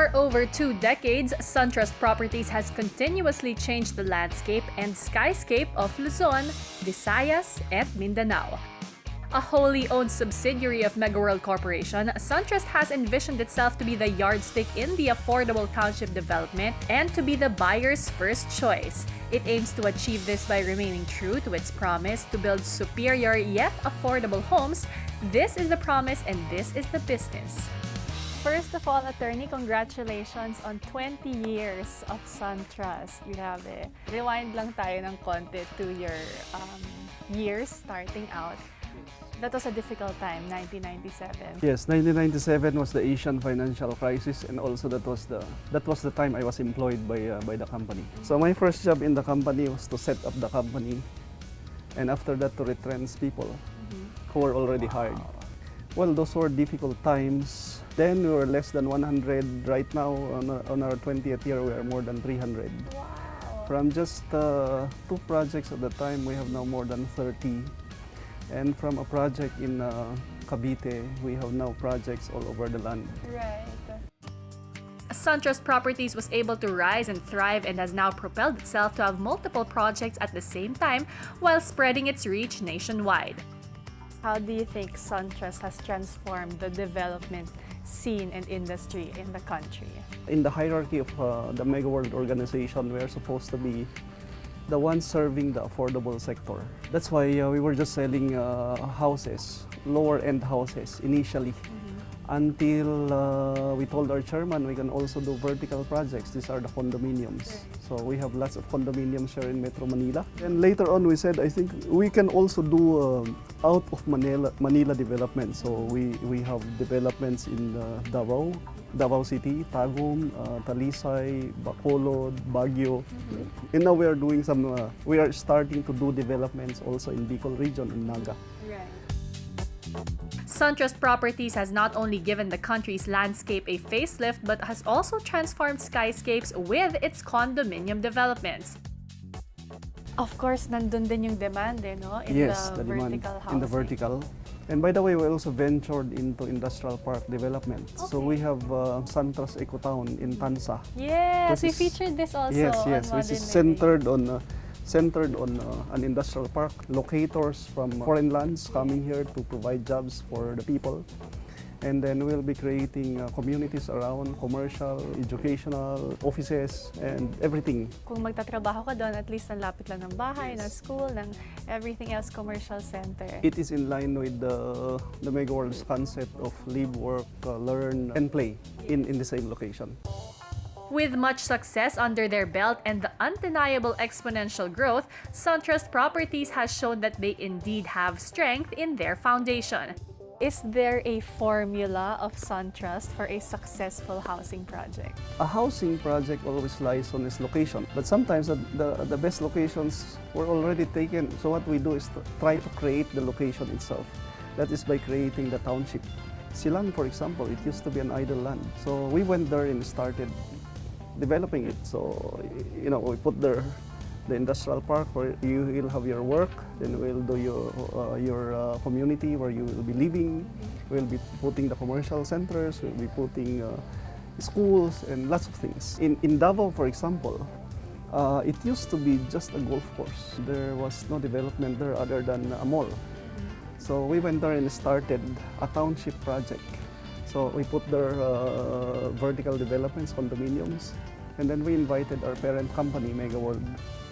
For over 2 decades, SunTrust Properties has continuously changed the landscape and skyscape of Luzon, Visayas, and Mindanao. A wholly owned subsidiary of Megaworld Corporation, SunTrust has envisioned itself to be the yardstick in the affordable township development and to be the buyer's first choice. It aims to achieve this by remaining true to its promise to build superior yet affordable homes. This is the promise and this is the business. First of all, attorney, congratulations on 20 years of SunTrust. Grabe. Rewind lang tayo ng konti to your years starting out. That was a difficult time, 1997. Yes, 1997 was the Asian financial crisis, and also that was the time I was employed by the company. So my first job in the company was to set up the company, and after that to retrench people who were already hired. Well, those were difficult times. Then we were less than 100. Right now, on our 20th year, we are more than 300. Wow. From just 2 projects at the time, we have now more than 30. And from a project in Cavite, we have now projects all over the land. Right. SunTrust Properties was able to rise and thrive and has now propelled itself to have multiple projects at the same time while spreading its reach nationwide. How do you think SunTrust has transformed the development scene and industry in the country? In the hierarchy of the Megaworld organization, we are supposed to be the ones serving the affordable sector. That's why we were just selling houses, lower-end houses initially, until we told our chairman we can also do vertical projects. These are the condominiums. So we have lots of condominiums here in Metro Manila. And later on we said, I think we can also do out of Manila development. So we have developments in Davao City, Tagum, Talisay, Bacolod, Baguio. And now we are doing we are starting to do developments also in Bicol region, in Naga. SunTrust Properties has not only given the country's landscape a facelift but has also transformed skyscapes with its condominium developments. Of course, nandun din yung demand, no? Yes, the demand in the vertical. And by the way, we also ventured into industrial park development. Okay. So we have SunTrust Ecotown in Tansa. Yes, we featured this also. Yes, which is centered on an industrial park, locators from foreign lands coming here to provide jobs for the people. And then we'll be creating communities around, commercial, educational, offices, and everything. Kung magtatrabaho ka doon, at least ang lapit lang ng bahay, ng school, ng everything else, commercial center. It is in line with the Megaworld's concept of live, work, learn, and play in the same location. With much success under their belt and the undeniable exponential growth, SunTrust Properties has shown that they indeed have strength in their foundation. Is there a formula of SunTrust for a successful housing project? A housing project always lies on its location, but sometimes the best locations were already taken. So what we do is to try to create the location itself. That is by creating the township. Silang, for example, it used to be an idle land. So we went there and started developing it. So, we put the industrial park where you will have your work, then we'll do your community where you will be living. We'll be putting the commercial centers, we'll be putting schools and lots of things. In Davao, for example, it used to be just a golf course. There was no development there other than a mall. So we went there and started a township project. So we put their vertical developments, condominiums, and then we invited our parent company, Megaworld,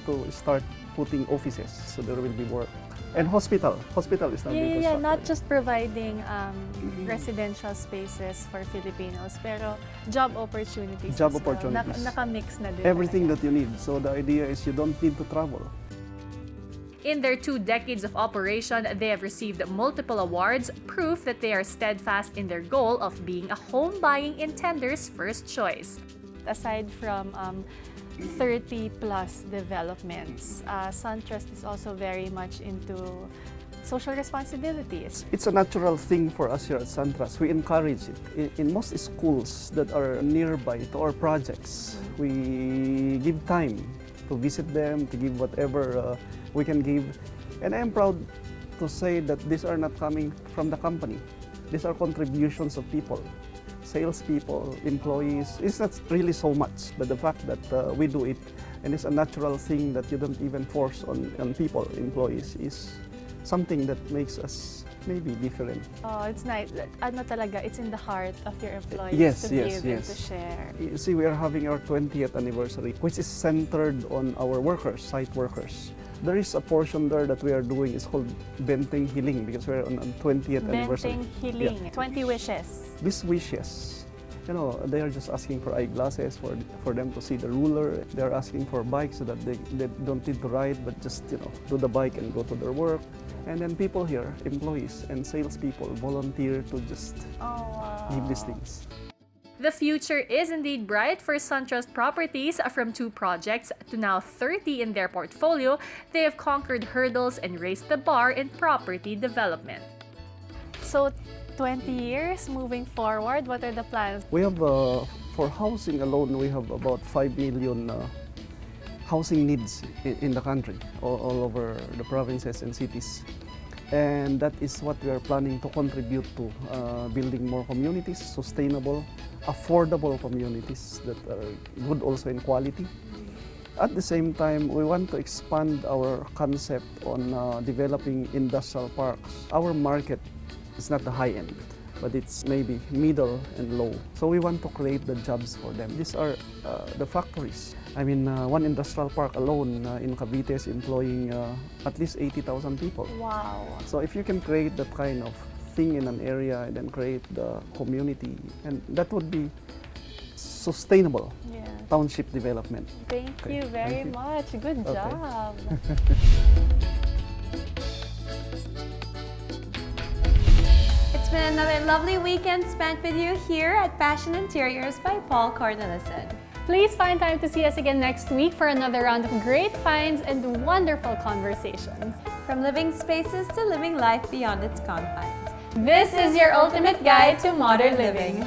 to start putting offices, so there will be work. And hospital is now being constructed. Yeah, not just providing residential spaces for Filipinos, pero job opportunities. Job opportunities. Well. Naka-mix na din. Everything that you need. So the idea is you don't need to travel. In their 2 decades of operation, they have received multiple awards, proof that they are steadfast in their goal of being a home buying intender's first choice. Aside from 30-plus developments, SunTrust is also very much into social responsibilities. It's a natural thing for us here at SunTrust. We encourage it. In most schools that are nearby to our projects, we give time to visit them, to give whatever we can give. And I am proud to say that these are not coming from the company. These are contributions of people. salespeople, employees. It's not really so much, but the fact that we do it, and it's a natural thing that you don't even force on people, employees, is something that makes us maybe different. Oh, it's nice. Ano talaga, it's in the heart of your employees Yes, to be yes, able yes. to share. You see, we are having our 20th anniversary, which is centered on our workers, site workers. There is a portion there that we are doing is called Benteng Hiling because we're on 20th anniversary. Benteng Hiling, 20 wishes. These wishes, you know, they are just asking for eyeglasses for them to see the ruler. They are asking for bikes so that they don't need to ride, but just, you know, do the bike and go to their work. And then people here, employees and salespeople, volunteer to just give these things. The future is indeed bright for SunTrust Properties. From 2 projects to now 30 in their portfolio, they have conquered hurdles and raised the bar in property development. So, 20 years moving forward, what are the plans? We have, for housing alone, we have about 5 million housing needs in the country, all over the provinces and cities. And that is what we are planning to contribute to, building more communities, sustainable, affordable communities that are good also in quality. At the same time, we want to expand our concept on developing industrial parks. Our market is not the high end, but it's maybe middle and low. So we want to create the jobs for them. These are the factories. I mean, one industrial park alone in Cavite is employing at least 80,000 people. Wow. So if you can create that kind of thing in an area and then create the community, and that would be sustainable township development. Thank you very much. Good job. It's been another lovely weekend spent with you here at Passion Interiors by Paul Cornelissen. Please find time to see us again next week for another round of great finds and wonderful conversations. From living spaces to living life beyond its confines. This is your ultimate guide to modern living.